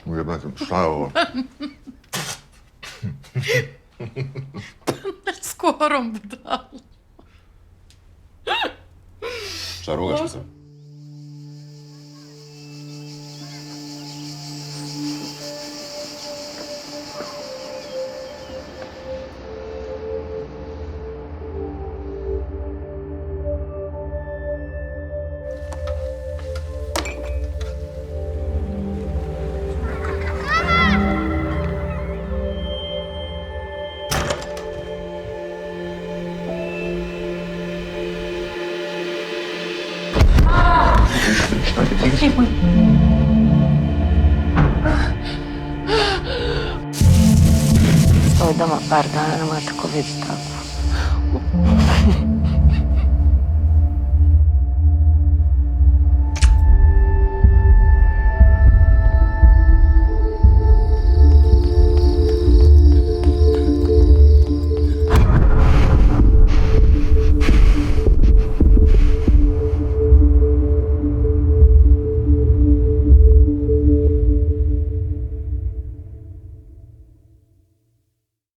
Ujebate, šta je ovo? Skorom budala. Šta, rugaš se? Stoj doma par dana, nema tako vidi tako.